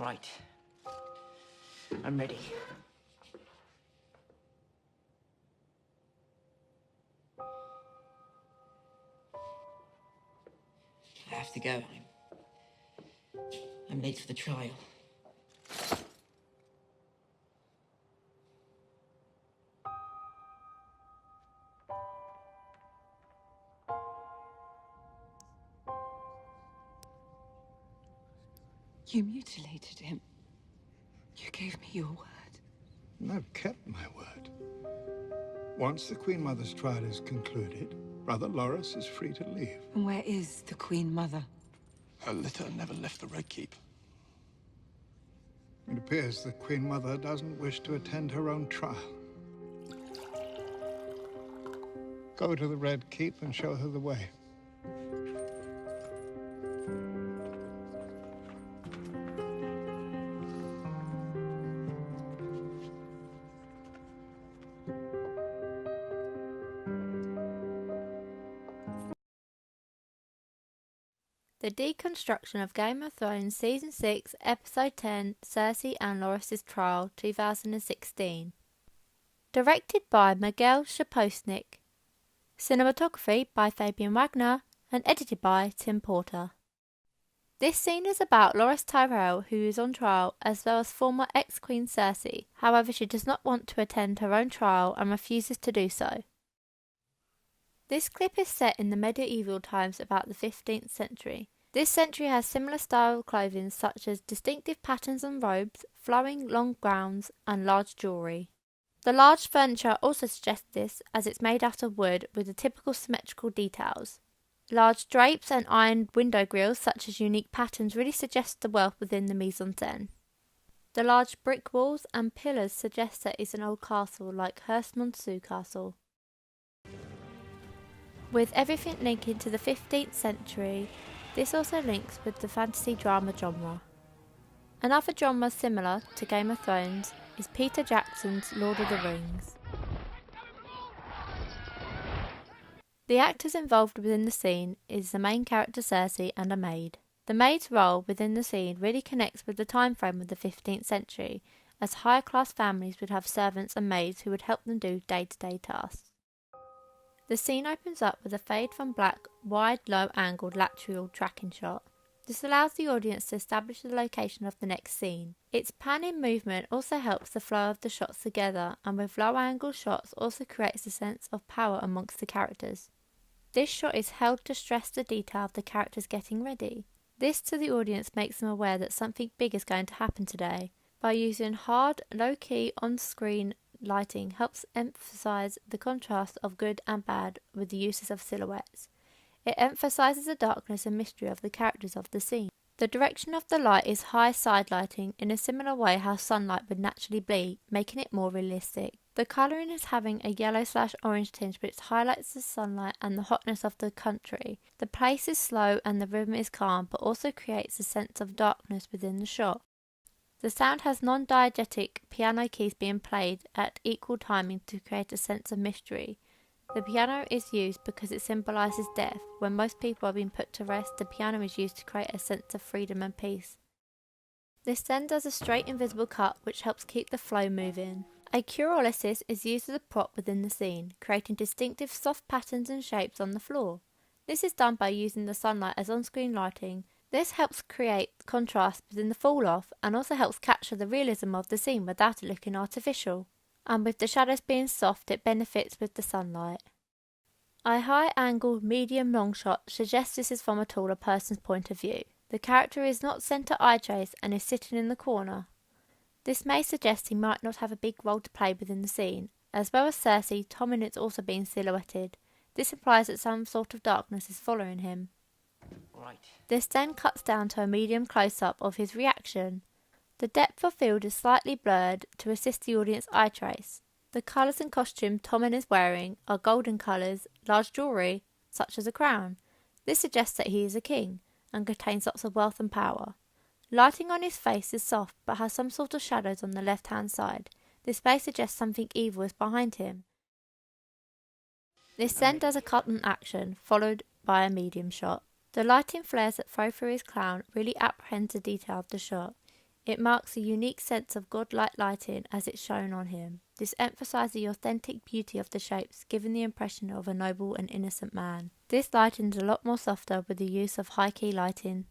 Right. I'm ready. I have to go. I'm late for the trial. You mutilated him. You gave me your word. And I've kept my word. Once the Queen Mother's trial is concluded, Brother Loras is free to leave. And where is the Queen Mother? Her litter never left the Red Keep. It appears the Queen Mother doesn't wish to attend her own trial. Go to the Red Keep and show her the way. The Deconstruction of Game of Thrones Season 6, Episode 10, Cersei and Loras' Trial, 2016. Directed by Miguel Sapochnik. Cinematography by Fabian Wagner and edited by Tim Porter. This scene is about Loras Tyrell, who is on trial, as well as former ex-Queen Cersei. However, she does not want to attend her own trial and refuses to do so. This clip is set in the medieval times about the 15th century. This century has similar style clothing such as distinctive patterns on robes, flowing long gowns and large jewellery. The large furniture also suggests this, as it's made out of wood with the typical symmetrical details. Large drapes and iron window grilles such as unique patterns really suggest the wealth within the mise-en-scène. The large brick walls and pillars suggest that it's an old castle like Hurstmonceux Castle. With everything linking to the 15th century, this also links with the fantasy drama genre. Another genre similar to Game of Thrones is Peter Jackson's Lord of the Rings. The actors involved within the scene is the main character Cersei and a maid. The maid's role within the scene really connects with the time frame of the 15th century, as higher class families would have servants and maids who would help them do day-to-day tasks. The scene opens up with a fade from black, wide, low-angled lateral tracking shot. This allows the audience to establish the location of the next scene. Its panning movement also helps the flow of the shots together, and with low-angle shots also creates a sense of power amongst the characters. This shot is held to stress the detail of the characters getting ready. This to the audience makes them aware that something big is going to happen today. By using hard, low-key, on-screen lighting helps emphasize the contrast of good and bad with the uses of silhouettes. It emphasizes the darkness and mystery of the characters of the scene. The direction of the light is high side lighting in a similar way how sunlight would naturally be, making it more realistic. The colouring is having a yellow/orange tinge, but it highlights the sunlight and the hotness of the country. The pace is slow and the rhythm is calm, but also creates a sense of darkness within the shot. The sound has non-diegetic piano keys being played at equal timing to create a sense of mystery. The piano is used because it symbolises death. When most people are being put to rest, the piano is used to create a sense of freedom and peace. This then does a straight invisible cut which helps keep the flow moving. A pyrolysis is used as a prop within the scene, creating distinctive soft patterns and shapes on the floor. This is done by using the sunlight as on-screen lighting. This helps create contrast within the fall-off and also helps capture the realism of the scene without it looking artificial. And with the shadows being soft, it benefits with the sunlight. A high-angled medium-long shot suggests this is from a taller person's point of view. The character is not centre eye trace and is sitting in the corner. This may suggest he might not have a big role to play within the scene. As well as Cersei, Tommen is also being silhouetted. This implies that some sort of darkness is following him. Right. This then cuts down to a medium close-up of his reaction. The depth of field is slightly blurred to assist the audience eye trace. The colours and costume Tommen is wearing are golden colours, large jewellery, such as a crown. This suggests that he is a king, and contains lots of wealth and power. Lighting on his face is soft, but has some sort of shadows on the left-hand side. This may suggest something evil is behind him. This then does a cut and action, followed by a medium shot. The lighting flares that flow through his crown really apprehends the detail of the shot. It marks a unique sense of godlike lighting as it's shown on him. This emphasises the authentic beauty of the shapes, giving the impression of a noble and innocent man. This lighting is a lot more softer with the use of high-key lighting.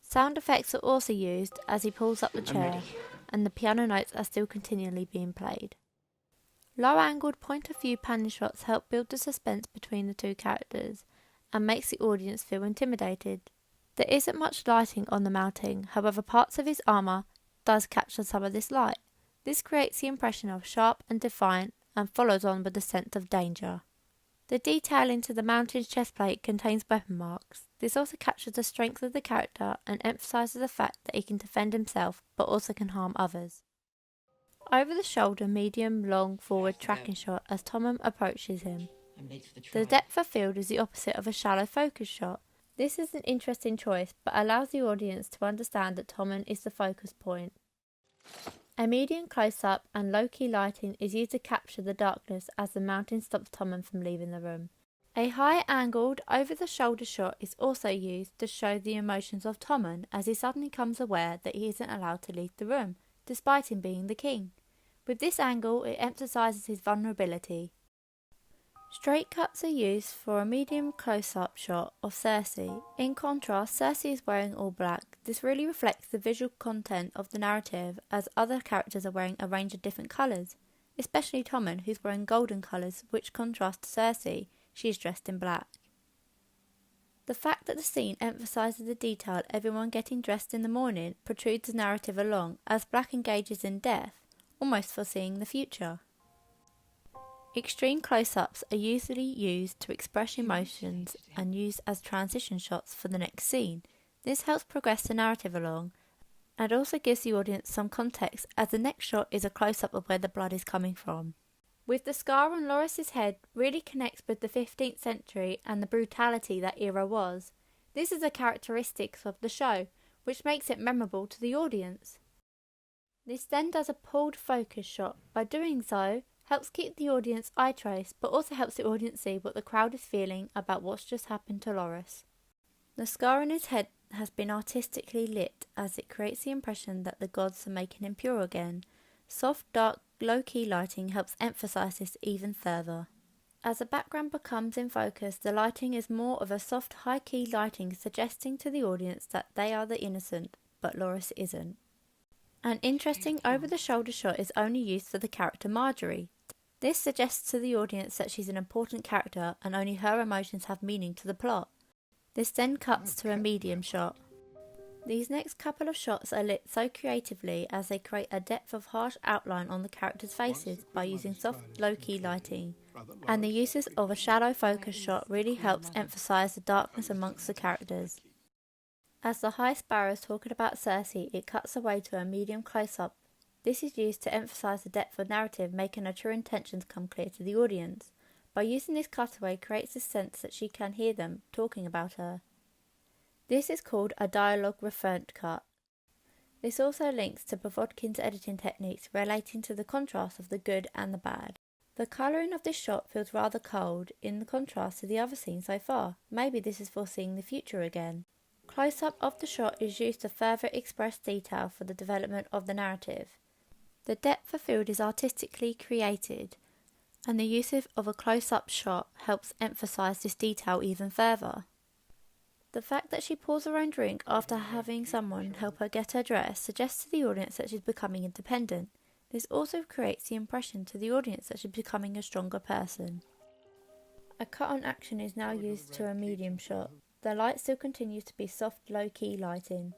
Sound effects are also used as he pulls up the chair, and the piano notes are still continually being played. Low-angled point-of-view panning shots help build the suspense between the two characters, and makes the audience feel intimidated. There isn't much lighting on the mounting, however parts of his armour does capture some of this light. This creates the impression of sharp and defiant, and follows on with the sense of danger. The detailing to the mountain's chest plate contains weapon marks. This also captures the strength of the character and emphasises the fact that he can defend himself but also can harm others. Over the shoulder, medium, long, forward tracking shot as Tommen approaches him. I'm late for the trial. The depth of field is the opposite of a shallow focus shot. This is an interesting choice, but allows the audience to understand that Tommen is the focus point. A medium close-up and low-key lighting is used to capture the darkness as the mountain stops Tommen from leaving the room. A high-angled, over-the-shoulder shot is also used to show the emotions of Tommen as he suddenly becomes aware that he isn't allowed to leave the room, despite him being the king. With this angle, it emphasises his vulnerability. Straight cuts are used for a medium close-up shot of Cersei. In contrast, Cersei is wearing all black. This really reflects the visual content of the narrative, as other characters are wearing a range of different colours, especially Tommen, who's wearing golden colours, which contrast to Cersei. She is dressed in black. The fact that the scene emphasises the detail everyone getting dressed in the morning protrudes the narrative along, as black engages in death, almost foreseeing the future. Extreme close-ups are usually used to express emotions and used as transition shots for the next scene. This helps progress the narrative along, and also gives the audience some context, as the next shot is a close-up of where the blood is coming from. With the scar on Loras's head really connects with the 15th century and the brutality that era was. This is a characteristic of the show, which makes it memorable to the audience. This then does a pulled focus shot. By doing so, helps keep the audience eye trace, but also helps the audience see what the crowd is feeling about what's just happened to Loras. The scar on his head has been artistically lit, as it creates the impression that the gods are making him pure again. Soft, dark, low-key lighting helps emphasise this even further. As the background becomes in focus, the lighting is more of a soft, high-key lighting, suggesting to the audience that they are the innocent, but Loras isn't. An interesting over-the-shoulder shot is only used for the character Margaery. This suggests to the audience that she's an important character and only her emotions have meaning to the plot. This then cuts to a medium shot. These next couple of shots are lit so creatively as they create a depth of harsh outline on the characters' faces by using soft, low-key lighting, and the uses of a shallow focus shot really helps emphasise the darkness amongst the characters. As the High Sparrow is talking about Cersei, it cuts away to a medium close-up. This is used to emphasise the depth of narrative, making her true intentions come clear to the audience. By using this cutaway creates a sense that she can hear them talking about her. This is called a dialogue referent cut. This also links to Provodkin's editing techniques relating to the contrast of the good and the bad. The colouring of this shot feels rather cold in contrast to the other scenes so far. Maybe this is foreseeing the future again. Close-up of the shot is used to further express detail for the development of the narrative. The depth of field is artistically created, and the use of a close-up shot helps emphasise this detail even further. The fact that she pours her own drink after having someone help her get her dress suggests to the audience that she's becoming independent. This also creates the impression to the audience that she's becoming a stronger person. A cut on action is now used to a medium shot. The light still continues to be soft, low-key lighting.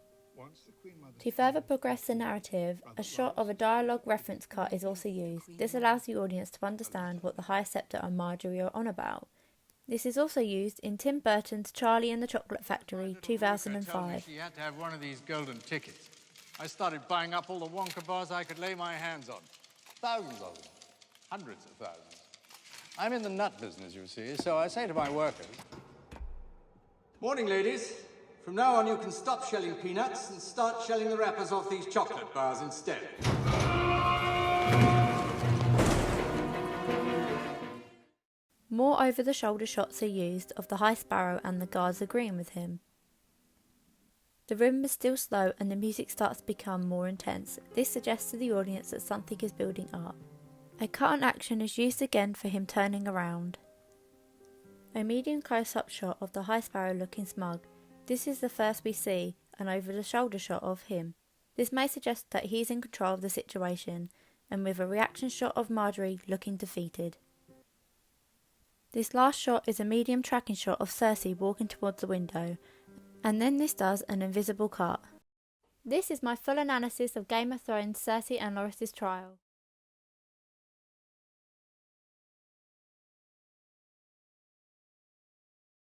To further progress the narrative, a shot of a dialogue reference cut is also used. This allows the audience to understand what the High Scepter and Margaery are on about. This is also used in Tim Burton's Charlie and the Chocolate Factory, 2005. She had to have one of these golden tickets. I started buying up all the Wonka bars I could lay my hands on. Thousands of them. Hundreds of thousands. I'm in the nut business, you see, so I say to my workers... Morning, ladies. From now on, you can stop shelling peanuts and start shelling the wrappers off these chocolate bars instead. More over-the-shoulder shots are used of the High Sparrow and the guards agreeing with him. The rhythm is still slow and the music starts to become more intense. This suggests to the audience that something is building up. A cut on action is used again for him turning around. A medium close-up shot of the High Sparrow looking smug. This is the first we see, an over-the-shoulder shot of him. This may suggest that he is in control of the situation, and with a reaction shot of Margaery looking defeated. This last shot is a medium tracking shot of Cersei walking towards the window, and then this does an invisible cut. This is my full analysis of Game of Thrones Cersei and Loras' trial.